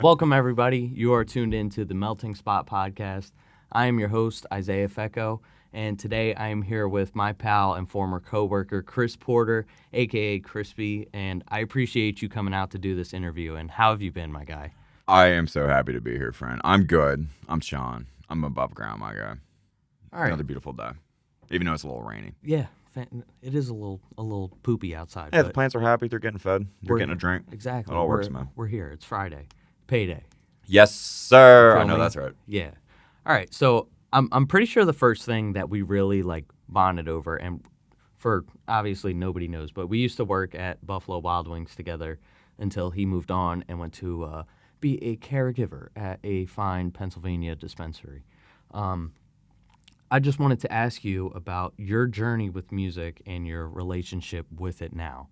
Welcome, everybody. You are tuned into the Melting Spot podcast. I am your host, Isaiah Fecho, and today I am here with my pal and former coworker, Chris Porter, a.k.a. Crispy, and I appreciate you coming out to do this interview. And how have you been, my guy? I am so happy to be here, friend. I'm good. I'm Sean. I'm above ground, my guy. All right. Another beautiful day, even though it's a little rainy. Yeah, it is a little poopy outside. Yeah, but the plants are happy. They're getting fed. They're getting a drink. Exactly. It all works, man. We're here. It's Friday. Payday. Yes, sir. I Feel know me? that's right. Yeah. All right. So I'm pretty sure the first thing that we really bonded over, and for obviously nobody knows, but we used to work at Buffalo Wild Wings together until he moved on and went to be a caregiver at a fine Pennsylvania dispensary. I just wanted to ask you about your journey with music and your relationship with it now.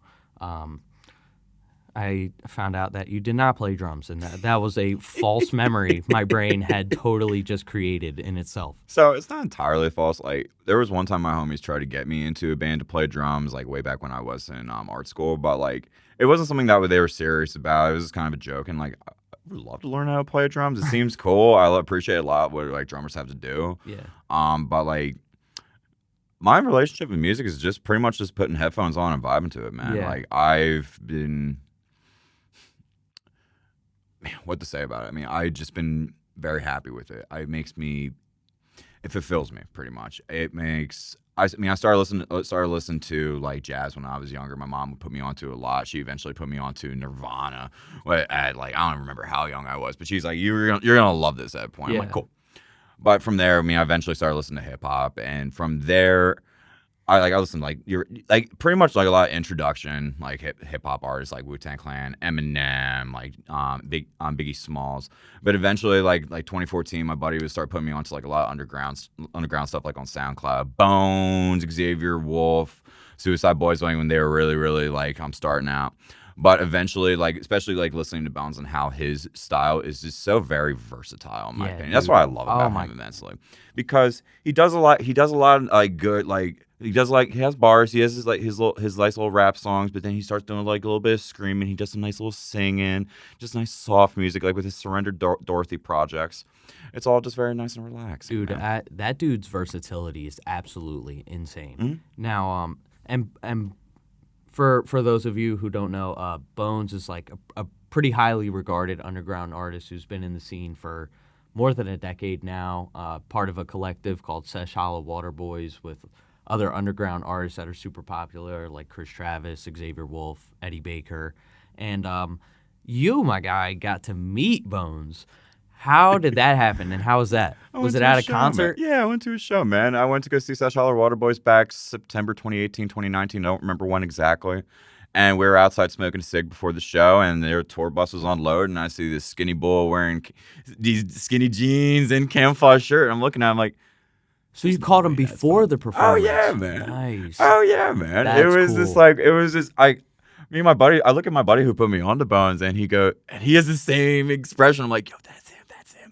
I found out that you did not play drums, and that was a false memory my brain had totally just created in itself. So it's not entirely false. Like, there was one time my homies tried to get me into a band to play drums, like way back when I was in art school, but like it wasn't something that they were serious about. It was just kind of a joke, and like I would love to learn how to play drums. It seems cool. I appreciate a lot what like drummers have to do. Yeah. But like my relationship with music is just pretty much just putting headphones on and vibing to it, man. Yeah. Like I've been. What to say about it? I mean, I've just been very happy with it. It fulfills me pretty much. I started listening to like jazz when I was younger. My mom would put me onto a lot. She eventually put me onto Nirvana at like, I don't remember how young I was, but she's like, you're gonna love this at a point. Yeah. I'm like, cool. But from there, I eventually started listening to hip hop, and from there, I listened pretty much like a lot of introduction like hip hop artists like Wu-Tang Clan, Eminem, like Biggie Smalls. But eventually like 2014, my buddy would start putting me onto like a lot of underground stuff like on SoundCloud, Bones, Xavier Wolf, Suicide Boys, like when they were really like I'm starting out. But eventually, like especially like listening to Bones and how his style is just so very versatile in my opinion. That's what I love about him immensely, because he does a lot of like good like. He has bars. He has his nice little rap songs, but then he starts doing like a little bit of screaming. He does some nice little singing, just nice soft music, like with his Surrender Dorothy projects. It's all just very nice and relaxed. Dude, that dude's versatility is absolutely insane. Mm-hmm. Now, and for those of you who don't know, Bones is like a pretty highly regarded underground artist who's been in the scene for more than a decade now. Part of a collective called Sesh Hollow Water Boys with other underground artists that are super popular, like Chris Travis, Xavier Wolf, Eddie Baker. And you, my guy, got to meet Bones. How did that happen, and how was that? Was it at a concert? Man. Yeah, I went to a show, man. I went to go see Sesh Holler Water Boys back September 2018, 2019. I don't remember when exactly. And we were outside smoking a cig before the show, and their tour bus was on load, and I see this skinny bull wearing these skinny jeans and camouflage shirt. I'm looking at him like, so you called him before the performance? Oh yeah, man. Nice. Oh yeah, man. That's it was cool. Me and my buddy. I look at my buddy who put me on the Bones, and he has the same expression. I'm like, yo, that's him.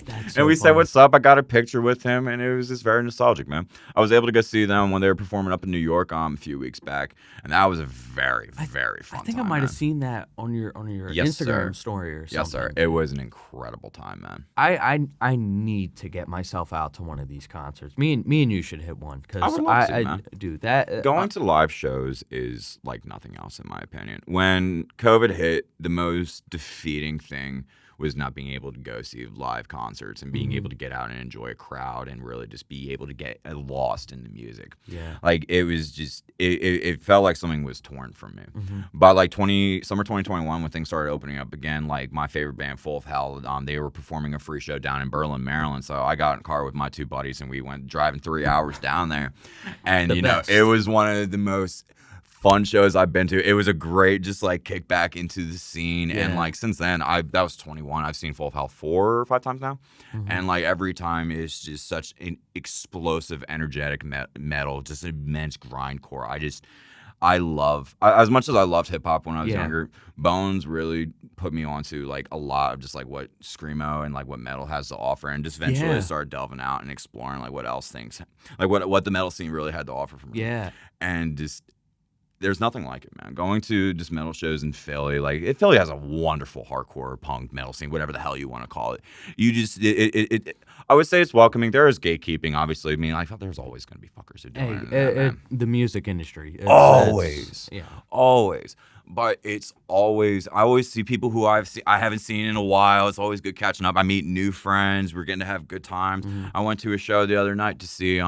That's And we so said funny. what's up. I got a picture with him, and it was just very nostalgic, man. I was able to go see them when they were performing up in New York a few weeks back, and that was a very very fun. I think time, I might have man. seen that on your Yes, Instagram sir. story or something. Yes, sir. It was an incredible time, man. I need to get myself out to one of these concerts. Me and you should hit one, because I would love to, man. do that. Going to live shows is like nothing else, in my opinion. When COVID hit, the most defeating thing was not being able to go see live concerts and being able to get out and enjoy a crowd and really just be able to get lost in the music. Yeah. Like it was just it felt like something was torn from me. Mm-hmm. By like summer 2021, when things started opening up again, like my favorite band, Full of Hell, they were performing a free show down in Berlin, Maryland. So I got in a car with my 2 buddies and we went driving 3 hours down there. And you know, it was one of the most fun shows I've been to. It was a great just like kick back into the scene. And like since then, that was 21. I've seen Full of Hell 4 or 5 times now. And like every time it's just such an explosive, energetic metal, just immense grindcore. I love, as much as I loved hip hop when I was younger, Bones really put me onto like a lot of just like what screamo and like what metal has to offer, and just eventually started delving out and exploring like what else things, like what the metal scene really had to offer for me. Yeah. And just there's nothing like it, man. Going to just metal shows in Philly, like Philly has a wonderful hardcore punk metal scene, whatever the hell you want to call it. You just, I would say it's welcoming. There is gatekeeping, obviously. I mean, I thought there's always going to be fuckers who do it. The music industry. Always. Always. But it's always, I always see people who I haven't seen in a while. It's always good catching up. I meet new friends. We're getting to have good times. I went to a show the other night to see 2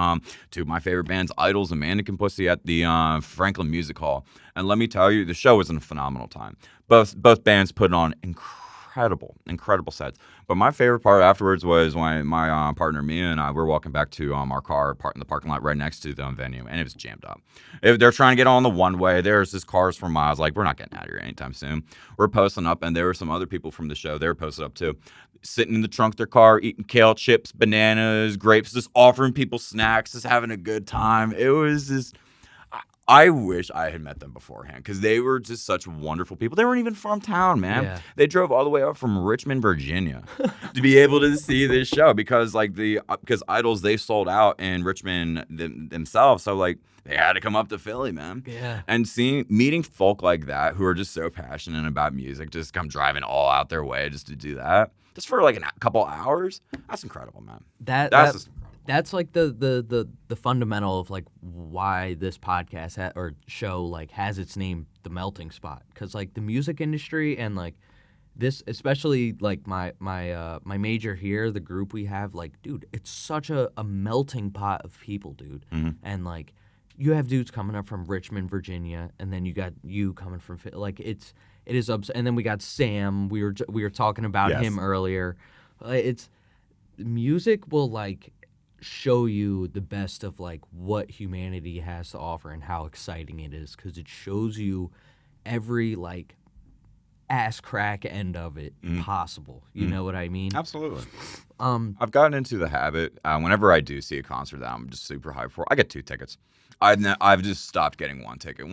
of my favorite bands, Idols and Mannequin Pussy, at the Franklin Music Hall. And let me tell you, the show was a phenomenal time. Both bands put on incredible sets. But my favorite part afterwards was when my partner Mia and I were walking back to our car in the parking lot right next to the venue, and it was jammed up. They're trying to get on the one way. There's just cars for miles. Like, we're not getting out of here anytime soon. We're posting up, and there were some other people from the show. They were posted up too, sitting in the trunk of their car, eating kale chips, bananas, grapes, just offering people snacks, just having a good time. It was just, I wish I had met them beforehand, because they were just such wonderful people. They weren't even from town, man. Yeah. They drove all the way up from Richmond, Virginia to be able to see this show, because because Idols, they sold out in Richmond themselves. So like they had to come up to Philly, man. Yeah. And meeting folk like that who are just so passionate about music, just come driving all out their way just to do that, just for like a couple hours. That's incredible, man. That's just incredible. That's like the fundamental of like why this podcast or show like has its name, The Melting Spot, because like the music industry and like this, especially like my major here, the group we have, like, dude, it's such a melting pot of people, dude. And like you have dudes coming up from Richmond, Virginia, and then you got you coming from like it is and then we got Sam. We were talking about him earlier. It's music will like show you the best of like what humanity has to offer and how exciting it is, because it shows you every like ass crack end of it possible. You know what I mean? Absolutely. I've gotten into the habit, whenever I do see a concert that I'm just super hyped for, I get 2 tickets. I've just stopped getting 1 ticket.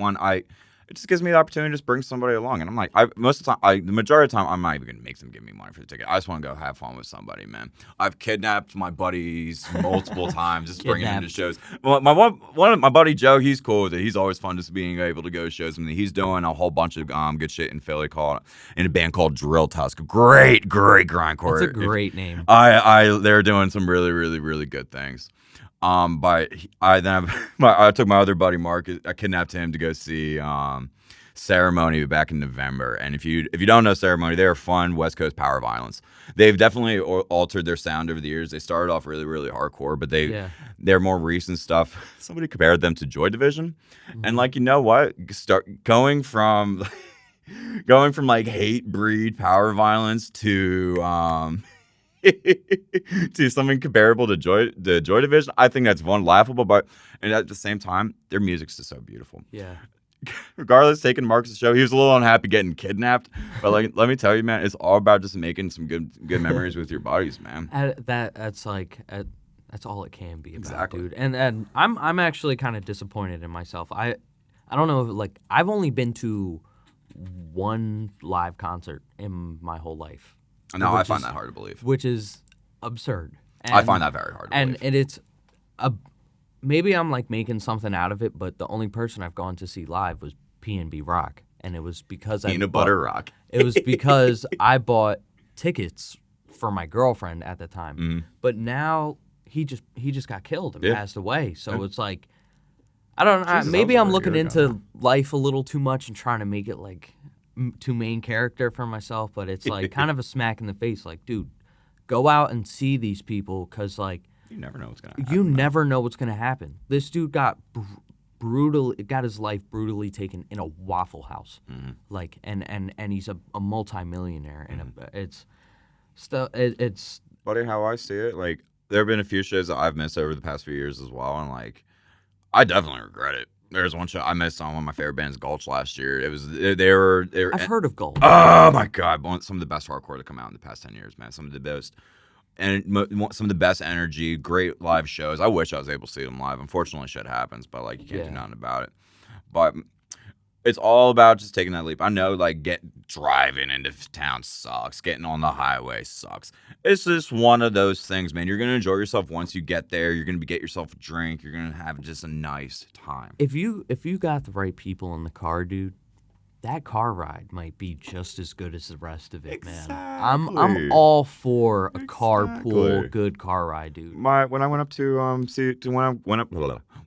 It just gives me the opportunity to just bring somebody along. And I'm like, most of the time, the majority of the time, I'm not even going to make them give me money for the ticket. I just want to go have fun with somebody, man. I've kidnapped my buddies multiple times, just bringing them to shows. Well, my buddy Joe, he's cool with it. He's always fun just being able to go to shows with me. He's doing a whole bunch of good shit in Philly in a band called Drill Tusk. Great grindcore. That's a great name. They're doing some really, really, really good things. But I took my other buddy Mark. I kidnapped him to go see Ceremony back in November. And if you don't know Ceremony, they're fun West Coast power violence. They've definitely altered their sound over the years. They started off really, really hardcore, but their more recent stuff, somebody compared them to Joy Division, and like, you know what, going from like hate breed power violence to to something comparable to Joy Division, I think that's one, laughable, and at the same time, their music's just so beautiful. Yeah. Regardless, taking Marcus' show, he was a little unhappy getting kidnapped, but like, let me tell you, man, it's all about just making some good memories with your buddies, man. That's all it can be about, dude. And I'm actually kind of disappointed in myself. I don't know, like, I've only been to 1 live concert in my whole life. No, I find that hard to believe. Which is absurd. I find that very hard to believe. And it's maybe I'm like making something out of it, but the only person I've gone to see live was P&B Rock, and it was because Peanut Butter Rock. It was because I bought tickets for my girlfriend at the time. But now he just got killed and passed away. So it's like, I don't know. Maybe I'm looking into life a little too much and trying to make it like too main character for myself, but it's like kind of a smack in the face. Like, dude, go out and see these people because, like, You never know what's gonna happen. you never know what's going to happen. This dude got got his life brutally taken in a Waffle House. Like, and he's a multimillionaire. And it's Buddy, how I see it, like, there have been a few shows that I've missed over the past few years as well, and, like, I definitely regret it. There's one show I missed on one of my favorite bands, Gulch, last year. It was they were I've heard of Gold. oh my god, some of the best hardcore to come out in the past 10 years, man. Some of the best and some of the best energy, great live shows. I wish I was able to see them live. Unfortunately, shit happens, but like you can't do nothing about it. But it's all about just taking that leap. I know, like, driving into town sucks. Getting on the highway sucks. It's just one of those things, man. You're gonna enjoy yourself once you get there. You're gonna get yourself a drink. You're gonna have just a nice time. If you got the right people in the car, dude, that car ride might be just as good as the rest of it, man. I'm all for a carpool, good car ride, dude. When I went up to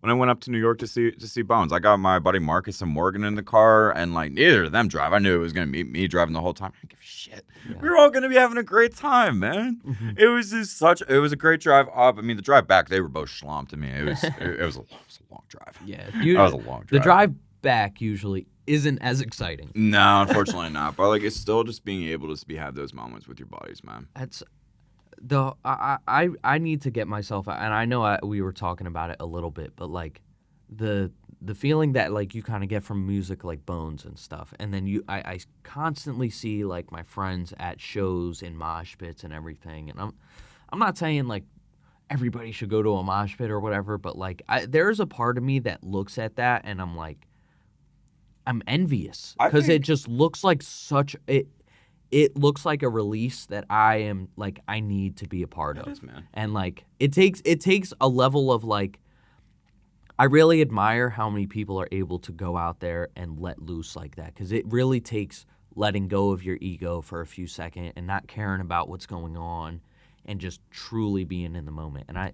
when I went up to New York to see Bones, I got my buddy Marcus and Morgan in the car, and like neither of them drive. I knew it was gonna be me driving the whole time. I don't give a shit. Yeah. We were all gonna be having a great time, man. Mm-hmm. It was a great drive up. I mean, the drive back, they were both schlumped. I mean, it was a long drive. Yeah, it was a long drive. The drive back usually isn't as exciting. No, unfortunately not. But like, it's still just being able to have those moments with your buddies, man. That's I need to get myself, and I know we were talking about it a little bit, but like the feeling that like you kind of get from music like Bones and stuff, and then I constantly see like my friends at shows in mosh pits and everything, and I'm not saying like everybody should go to a mosh pit or whatever, but like there's a part of me that looks at that and I'm like, I'm envious because it just looks like it looks like a release that I need to be a part of. Is, man. And like it takes a level of like, I really admire how many people are able to go out there and let loose like that, because it really takes letting go of your ego for a few seconds and not caring about what's going on and just truly being in the moment. And I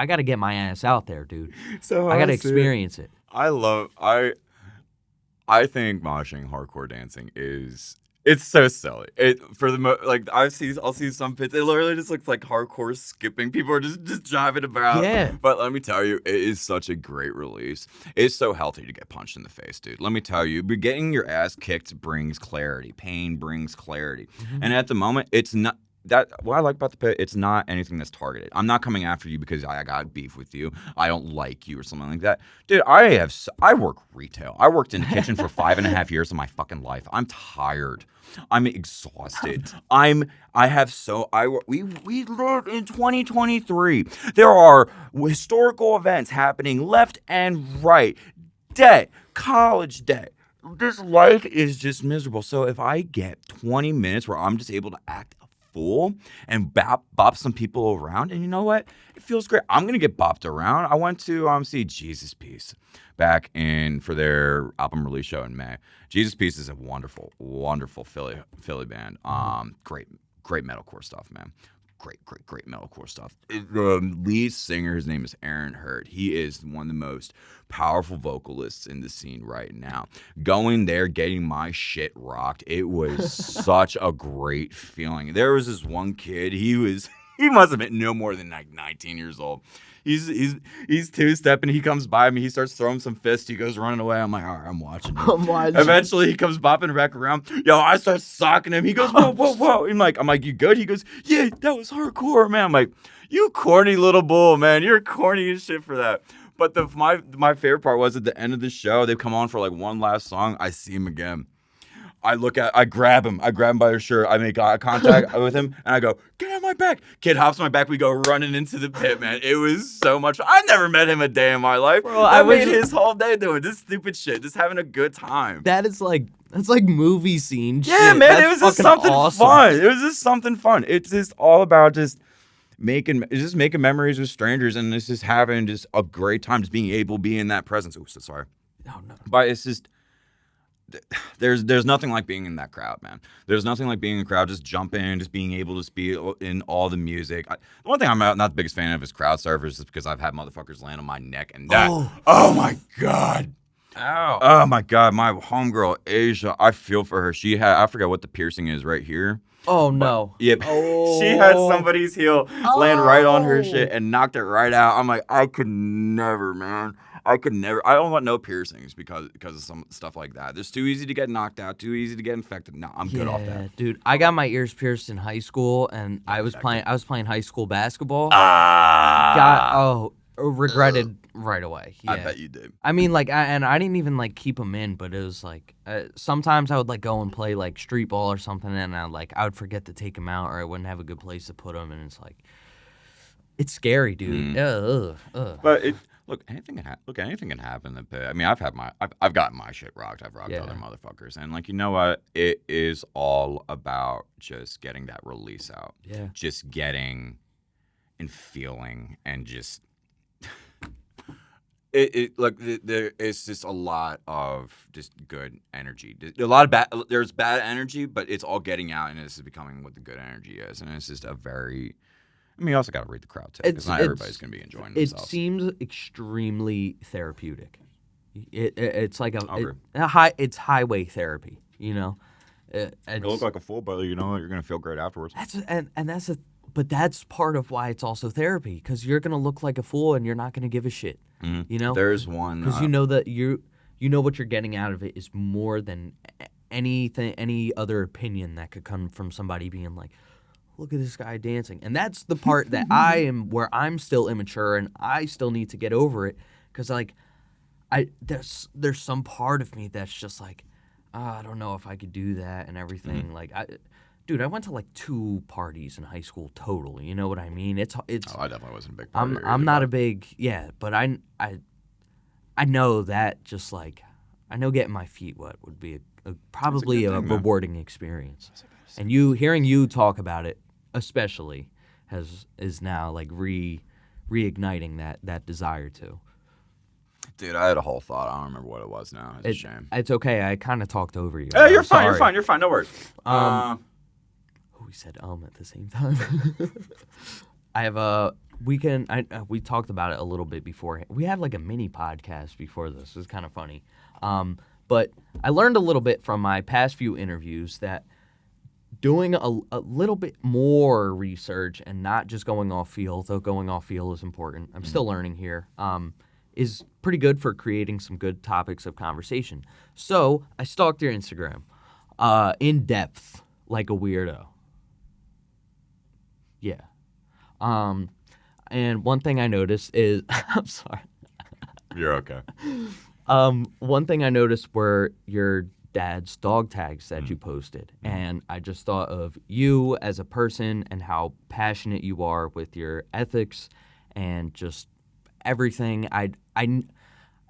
got to get my ass out there, dude. So I got to experience it. I think moshing, hardcore dancing it's so silly. I'll see some pits. It literally just looks like hardcore skipping. People are just driving about. Yeah. But let me tell you, it is such a great release. It's so healthy to get punched in the face, dude. Let me tell you, getting your ass kicked brings clarity. Pain brings clarity. Mm-hmm. And at the moment, it's not. What I like about the pit, it's not anything that's targeted. I'm not coming after you because I got beef with you. I don't like you or something like that. Dude, I work retail. I worked in the kitchen for 5.5 years of my fucking life. I'm tired. I'm exhausted. We live in 2023. There are historical events happening left and right. College day. This life is just miserable. So if I get 20 minutes where I'm just able to act fool and bop some people around, and you know what, it feels great. I'm gonna get bopped around. I went to see Jesus Piece back for their album release show in May. Jesus Piece is a wonderful Philly band. Great metalcore stuff, man. Great metalcore stuff. The lead singer, his name is Aaron Hurd. He is one of the most powerful vocalists in the scene right now. Going there, getting my shit rocked, it was such a great feeling. There was this one kid, he must have been no more than like 19 years old. He's two-stepping. He comes by me. He starts throwing some fists. He goes running away. I'm like, all right, I'm watching him. Eventually, he comes bopping back around. Yo, I start socking him. He goes, whoa. I'm like, you good? He goes, yeah, that was hardcore, man. I'm like, you corny little bull, man. You're corny as shit for that. But my favorite part was at the end of the show, they come on for like one last song. I see him again. I grab him by his shirt. I make eye contact with him, and I go, get on my back. Kid hops on my back. We go running into the pit, man. It was so much fun. I never met him a day in my life. Bro, I made his whole day doing this stupid shit, just having a good time. That's like movie scene shit. Yeah, man, That's it was just something awesome. fun. It was just something fun. It's just all about just making memories with strangers, and it's just having just a great time, just being able to be in that presence. Oh, so sorry. No. But it's just, there's nothing like being in that crowd, man. There's nothing like being in a crowd, just jump in, just being able to be in all the music. The one thing I'm not the biggest fan of is crowd surfers, just because I've had motherfuckers land on my neck, and that, oh my God. Ow. Oh my God, my homegirl Asia, I feel for her. I forgot what the piercing is right here. Oh, But, no. yep. Oh. She had somebody's heel land right on her shit Oh. and knocked it right out. I'm like, I could never, man. I could never. I don't want no piercings because of some stuff like that. It's too easy to get knocked out, too easy to get infected. No, I'm good off that. Dude. I got my ears pierced in high school, and I was playing high school basketball. Regretted right away. Yeah. I bet you did. I mean, like, I didn't even like keep them in, but it was like sometimes I would like go and play like street ball or something, and I would forget to take them out, or I wouldn't have a good place to put them, and it's like, it's scary, dude. But anything can happen. I mean, I've gotten my shit rocked. I've rocked other motherfuckers, and like, you know what? It is all about just getting that release out. Yeah. Just getting and feeling and just. It's just a lot of just good energy. A lot of bad. There's bad energy, but it's all getting out, and this is becoming what the good energy is. And it's just a very. I mean, you also got to read the crowd too, because not everybody's going to be enjoying themselves. It seems extremely therapeutic. It's like it's highway therapy. You know. You look like a fool, but you know you're going to feel great afterwards. But that's part of why it's also therapy, because you're gonna look like a fool and you're not gonna give a shit. Mm-hmm. You know, there's one because you know that you know what you're getting out of it is more than any other opinion that could come from somebody being like, look at this guy dancing. And that's the part that where I'm still immature and I still need to get over it, because like there's some part of me that's just like, I don't know if I could do that and everything. Mm-hmm. Like Dude, I went to like 2 parties in high school total. You know what I mean? It's. Oh, I definitely wasn't a big party. I'm not a big but I know that just like I know getting my feet wet would be probably a rewarding experience. And hearing you talk about it, especially, is now like reigniting that desire to. Dude, I had a whole thought. I don't remember what it was now. It's a shame. It's okay. I kind of talked over you. Hey, you're fine. You're fine. No worries. We said at the same time. I have we talked about it a little bit before. We had like a mini podcast before this. It was kind of funny. But I learned a little bit from my past few interviews that doing a little bit more research and not just going off feel, though going off feel is important. I'm still learning here. Is pretty good for creating some good topics of conversation. So I stalked your Instagram in depth like a weirdo. Yeah. And one thing I noticed is I'm sorry. You're okay. One thing I noticed were your dad's dog tags that you posted. And I just thought of you as a person and how passionate you are with your ethics and just everything. I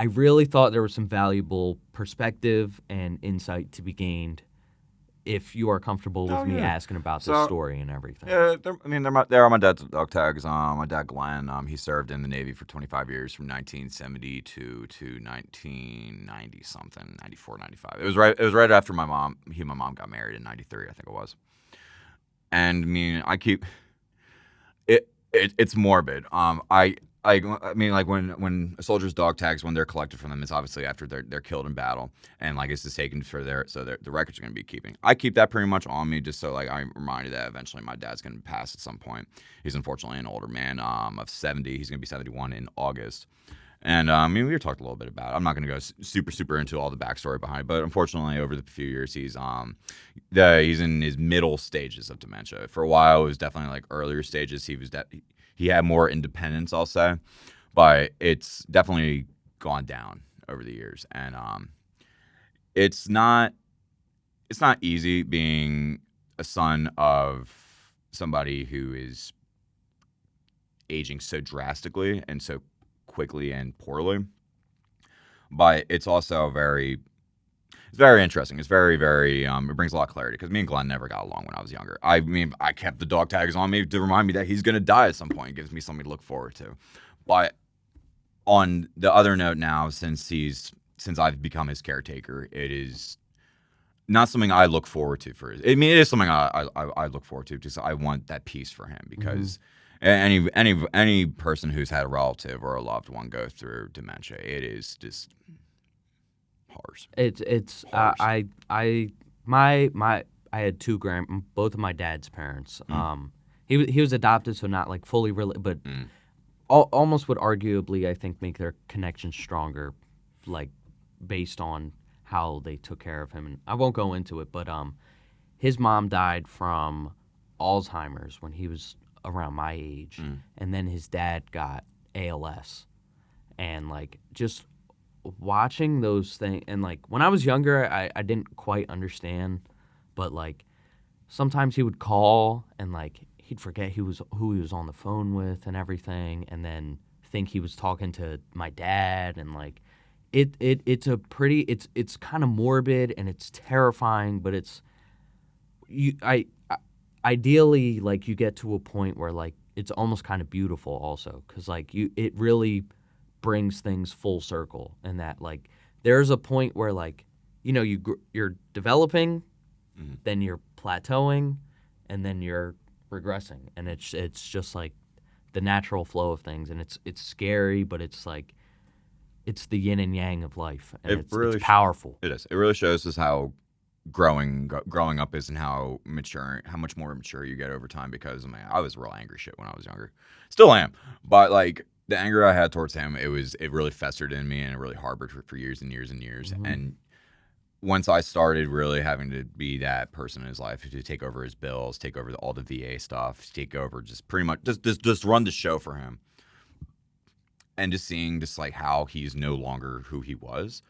really thought there was some valuable perspective and insight to be gained if you are comfortable with me asking about this story and everything. Yeah, they are my dad's dog tags. My dad, Glenn, he served in the Navy for 25 years from 1972 to 1990 something, 94, 95. It was right after my mom got married in 93, I think it was. And I mean, I keep it's morbid. I mean, like when a soldier's dog tags, when they're collected from them, it's obviously after they're killed in battle, and like it's just taken for the records are gonna be keeping. I keep that pretty much on me, just so like I'm reminded that eventually my dad's gonna pass at some point. He's unfortunately an older man, of 70. He's gonna be 71 in August, and I mean we talked a little bit about it. I'm not gonna go super into all the backstory behind it, but unfortunately over the few years he's in his middle stages of dementia. For a while it was definitely like earlier stages. He had more independence, I'll say, but it's definitely gone down over the years. And it's not easy being a son of somebody who is aging so drastically and so quickly and poorly. But it's also very interesting. It's very, very, it brings a lot of clarity because me and Glenn never got along when I was younger. I mean, I kept the dog tags on me to remind me that he's going to die at some point. It gives me something to look forward to. But on the other note now, since I've become his caretaker, it is not something I look forward to it is something I look forward to because I want that peace for him because any person who's had a relative or a loved one go through dementia, it is just harsh. It's harsh. had both of my dad's parents. He was adopted, so not like fully but almost would arguably, I think, make their connection stronger, like based on how they took care of him. And I won't go into it, but his mom died from Alzheimer's when he was around my age, and then his dad got ALS, and like just watching those things, and like when I was younger, I didn't quite understand, but like sometimes he would call and like he'd forget who he was on the phone with and everything, and then think he was talking to my dad, and like it's kind of morbid and it's terrifying, but it's ideally like you get to a point where like it's almost kind of beautiful also, because like it really brings things full circle, and that like there's a point where like you're developing, then you're plateauing, and then you're regressing, and it's just like the natural flow of things, and it's scary, but it's like it's the yin and yang of life, and it's powerful. It is. It really shows us how growing up is, and how much more mature you get over time. Because I was real angry shit when I was younger, still am, but like the anger I had towards him, it really festered in me, and it really harbored for years and years and years. And once I started really having to be that person in his life to take over his bills, take over all the VA stuff, take over just pretty much just run the show for him, and just seeing just like how he's no longer who he was,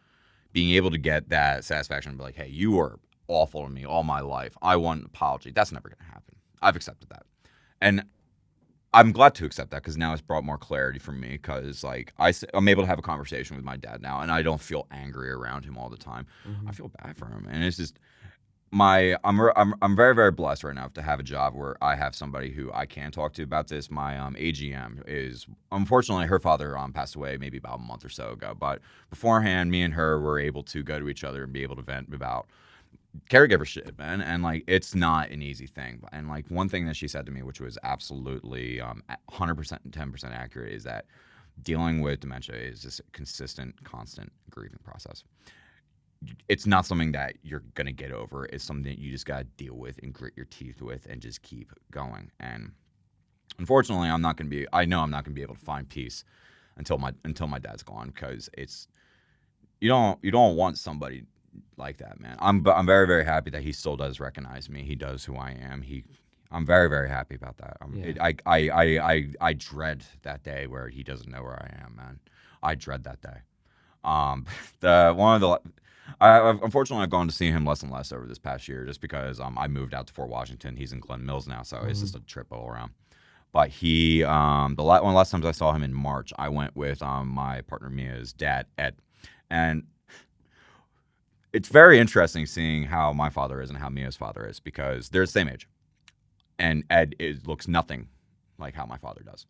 being able to get that satisfaction and be like, hey, you were awful to me all my life. I want an apology. That's never going to happen. I've accepted that. And I'm glad to accept that, because now it's brought more clarity for me, because like I'm able to have a conversation with my dad now, and I don't feel angry around him all the time. I feel bad for him, and it's just I'm very, very blessed right now to have a job where I have somebody who I can talk to about this. My AGM is, unfortunately, her father passed away maybe about a month or so ago, but beforehand, me and her were able to go to each other and be able to vent about caregiver shit, man. And like it's not an easy thing. And like one thing that she said to me, which was absolutely 100% and 10% accurate, is that dealing with dementia is just a consistent, constant grieving process. It's not something that you're gonna get over. It's something that you just gotta deal with and grit your teeth with and just keep going. And unfortunately, I know I'm not gonna be able to find peace until my dad's gone, because it's you don't want somebody like that, man. I'm very, very happy that he still does recognize me. He does who I am. I'm very, very happy about that. I dread that day where he doesn't know where I am, man. I dread that day. Unfortunately, I've gone to see him less and less over this past year, just because I moved out to Fort Washington. He's in Glen Mills now, so it's just a trip all around. But one of the last times I saw him in March, I went with my partner Mia's dad, Ed, and it's very interesting seeing how my father is and how Mia's father is, because they're the same age, and Ed looks nothing like how my father does.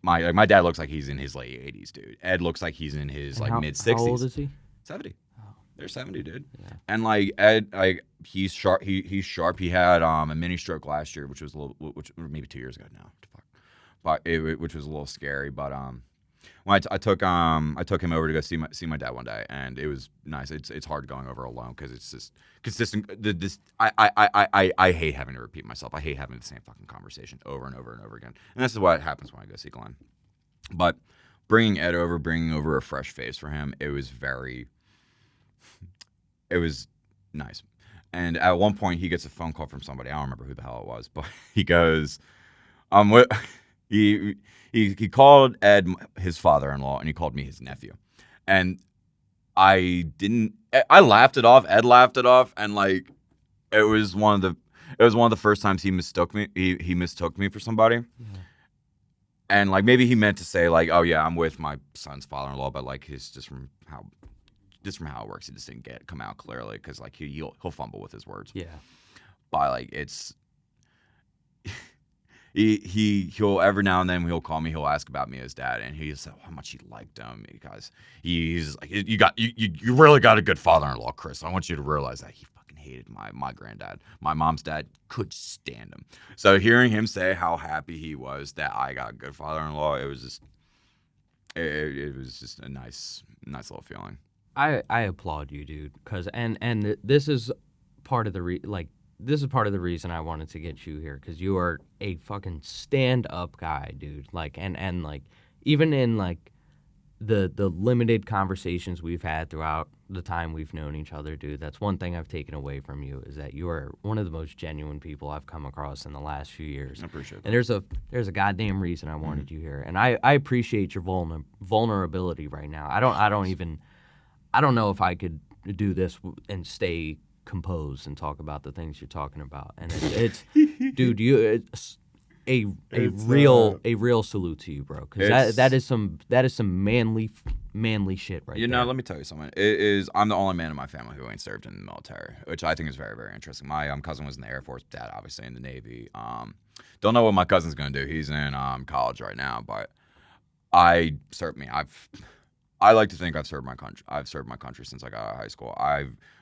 My dad looks like he's in his late 80s, dude. Ed looks like he's in his mid 60s. How old is he? 70. Oh. They're 70, dude. Yeah. And like Ed, like he's sharp. He's sharp. He had a mini stroke last year, which was maybe 2 years ago now. But which was a little scary. But when I took him over to go see my dad one day, and it was nice. It's hard going over alone, because it's just consistent. I hate having to repeat myself. I hate having the same fucking conversation over and over and over again. And this is what happens when I go see Glenn. But bringing over a fresh face for him, it was nice. And at one point, he gets a phone call from somebody. I don't remember who the hell it was, but he goes, he called Ed his father-in-law, and he called me his nephew. And I laughed it off. Ed laughed it off, and like it was one of the first times he mistook me. He mistook me for somebody. Yeah. And like maybe he meant to say like, oh yeah, I'm with my son's father-in-law, but like it's just from how it works, he just didn't come out clearly, because like he'll fumble with his words. Yeah. But like it's he'll every now and then he'll call me, he'll ask about me as dad, and he'll say how much he liked him, because he's like, you really got a good father-in-law, Chris. I want you to realize that he fucking hated my granddad. My mom's dad could stand him. So hearing him say how happy he was that I got a good father-in-law, it was just a nice little feeling. I applaud you, dude, because and this is part of the this is part of the reason I wanted to get you here, because you are a fucking stand-up guy, dude. Like, and like, even in like the limited conversations we've had throughout the time we've known each other, dude, that's one thing I've taken away from you, is that you are one of the most genuine people I've come across in the last few years. I appreciate that. And there's a goddamn reason I wanted you here, and I appreciate your vulnerability right now. I don't know if I could do this and stay composed and talk about the things you're talking about. And it's dude, it's a real salute to you, bro. Because that is some manly shit right there. You know, let me tell you something. I'm the only man in my family who ain't served in the military, which I think is very, very interesting. My cousin was in the Air Force, dad obviously in the Navy. Don't know what my cousin's gonna do. He's in college right now, but I like to think I've served my country. I've served my country since I got out of high school.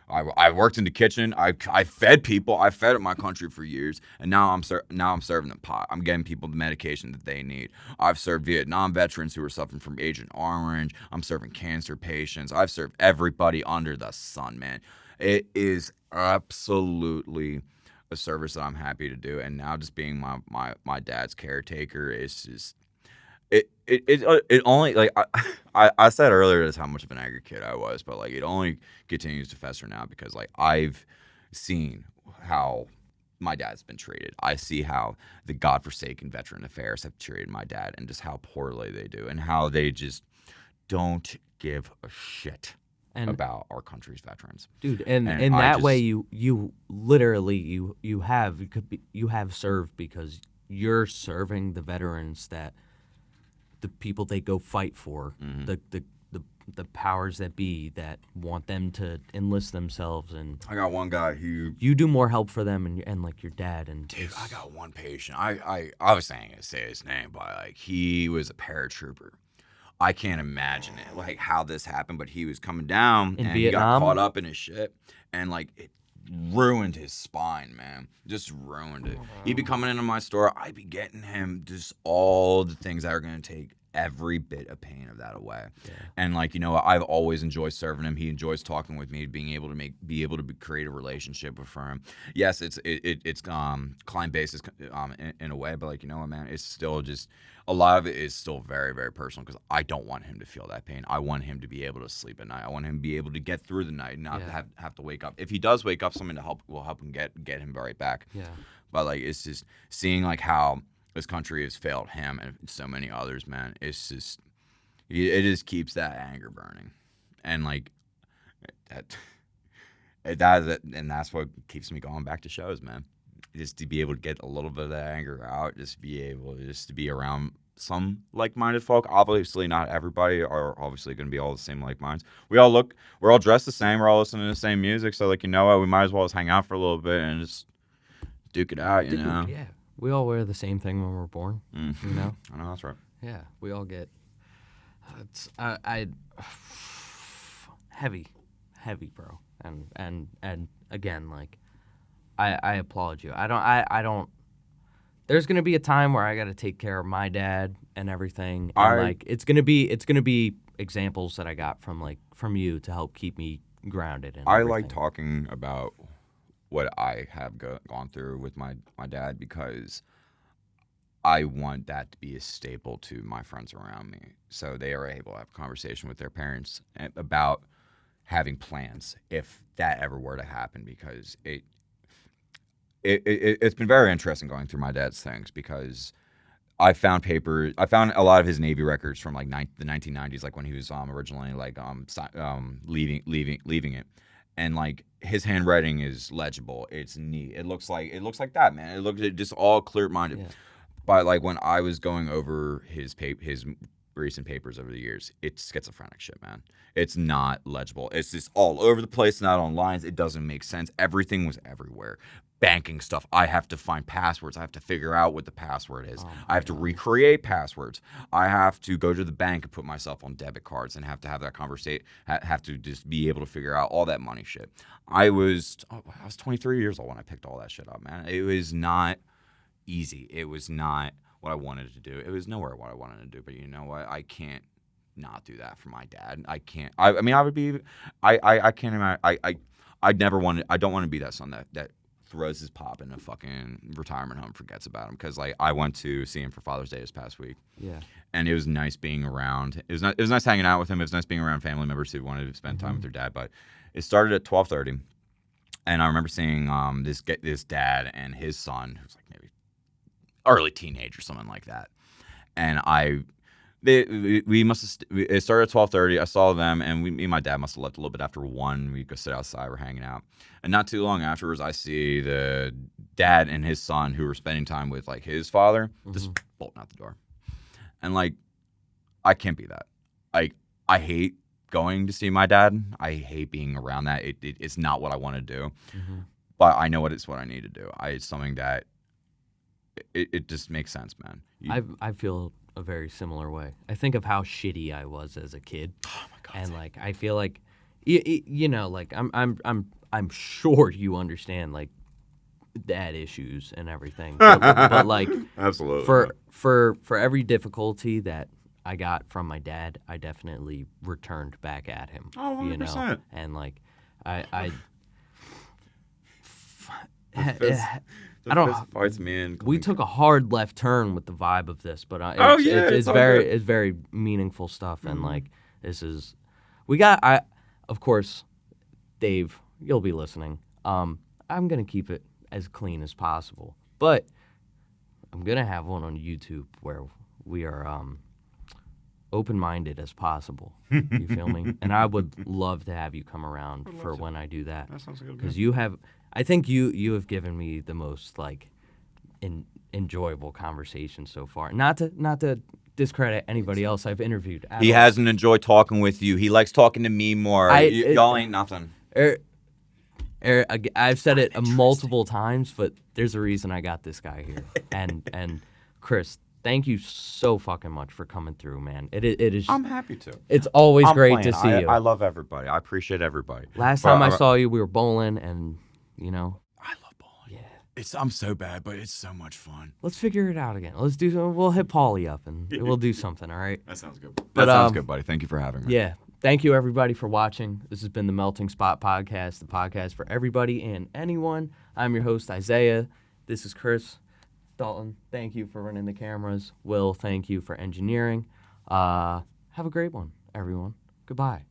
I worked in the kitchen. I fed people. I fed my country for years, and now I'm serving them pot. I'm getting people the medication that they need. I've served Vietnam veterans who are suffering from Agent Orange. I'm serving cancer patients. I've served everybody under the sun, man. It is absolutely a service that I'm happy to do, and now just being my dad's caretaker is just. It only, like, I said earlier just how much of an angry kid I was, but like it only continues to fester now because like I've seen how my dad's been treated. I see how the godforsaken Veteran Affairs have treated my dad and just how poorly they do and how they just don't give a shit about our country's veterans, dude. And in that way, you literally you have served because you're serving the veterans that. The people they go fight for, the powers that be that want them to enlist themselves, and I got one guy who you do more help for them, and like your dad, and dude, I got one patient. I obviously ain't gonna say his name, but like he was a paratrooper. I can't imagine it, like how this happened, but he was coming down in and Vietnam? He got caught up in his shit, and like it ruined his spine, man. Just ruined it. He'd be coming into my store. I'd be getting him just all the things that are going to take every bit of pain of that away. Yeah. And like, you know, I've always enjoyed serving him. He enjoys talking with me, being able to create a relationship with him. Yes, it's client based in a way, but like, you know what, man, it's still just a lot of it is still very, very personal because I don't want him to feel that pain. I want him to be able to sleep at night. I want him to be able to get through the night and not have to wake up. If he does wake up, someone will help him get him right back. Yeah. But like, it's just seeing like how this country has failed him and so many others, man. It's just, it just keeps that anger burning, and like that's what keeps me going back to shows, man. Just to be able to get a little bit of that anger out, just be able to be around some like-minded folk. Obviously, not everybody are obviously going to be all the same like minds. We're all dressed the same. We're all listening to the same music. So like, you know what, we might as well just hang out for a little bit and just duke it out, you know? Yeah. We all wear the same thing when we're born, you know? I know, that's right. Yeah, we all get, heavy, bro. And again, like, I applaud you. I don't, there's going to be a time where I got to take care of my dad and everything. And like, it's going to be examples that I got from you to help keep me grounded. And I like talking about what I have gone through with my dad because I want that to be a staple to my friends around me, so they are able to have a conversation with their parents about having plans if that ever were to happen, because it's been very interesting going through my dad's things because I found a lot of his Navy records from like the 1990s, like when he was originally like leaving it. And like his handwriting is legible. It's neat. It looks like that, man. It just all clear-minded. Yeah. But like when I was going over his recent papers over the years, it's schizophrenic shit, man. It's not legible. It's just all over the place, not on lines. It doesn't make sense. Everything was everywhere. Banking stuff. I have to find passwords. I have to figure out what the password is. I have to recreate passwords. I have to go to the bank and put myself on debit cards and have to have that conversation. Have to just be able to figure out all that money shit. I was 23 years old when I picked all that shit up, man. It was not easy. It was not what I wanted to do. It was nowhere what I wanted to do. But you know what? I can't not do that for my dad. I can't. I mean, I would be. I can't imagine. I don't want to be that son that throws his pop in a fucking retirement home, forgets about him. Because like I went to see him for Father's Day this past week. Yeah. And it was nice being around. It was nice hanging out with him. It was nice being around family members who wanted to spend time with their dad. But it started at 12:30, and I remember seeing this dad and his son, who's like maybe early teenage or something like that. And we must have. It started at 12:30. I saw them, and me and my dad must have left a little bit after 1. We go sit outside. We're hanging out, and not too long afterwards, I see the dad and his son, who were spending time with like his father, just bolting out the door. And like, I can't be that. I hate going to see my dad. I hate being around that. It's not what I want to do. But I know it's what I need to do. It's something that it just makes sense, man. I feel a very similar way. I think of how shitty I was as a kid. Oh my God. And like I feel like you know, like I'm sure you understand like dad issues and everything. But like absolutely for every difficulty that I got from my dad, I definitely returned back at him. Oh, 100%. You know? And like I I don't know. Fights me in. We took a hard left turn with the vibe of this, but it's very meaningful stuff, and like this is of course, Dave, you'll be listening. I'm gonna keep it as clean as possible, but I'm gonna have one on YouTube where we are open-minded as possible. You feel me? And I would love to have you come around for when I do that. That sounds good. Because I think you have given me the most like enjoyable conversation so far. Not to discredit anybody else I've interviewed. He hasn't enjoyed talking with you. He likes talking to me more. Y'all ain't nothing. I've said it multiple times, but there's a reason I got this guy here. And Chris, thank you so fucking much for coming through, man. It is. I'm happy to. It's always great to see you. I love everybody. I appreciate everybody. Last time I saw you, we were bowling, and you know. I love bowling. Yeah. I'm so bad, but it's so much fun. Let's figure it out again. We'll hit Paulie up, and we'll do something. All right. That sounds good. That sounds good, buddy. Thank you for having me. Yeah. Thank you, everybody, for watching. This has been the Melting Spot Podcast, the podcast for everybody and anyone. I'm your host, Isaiah. This is Chris. Dalton, thank you for running the cameras. Will, thank you for engineering. Have a great one, everyone. Goodbye.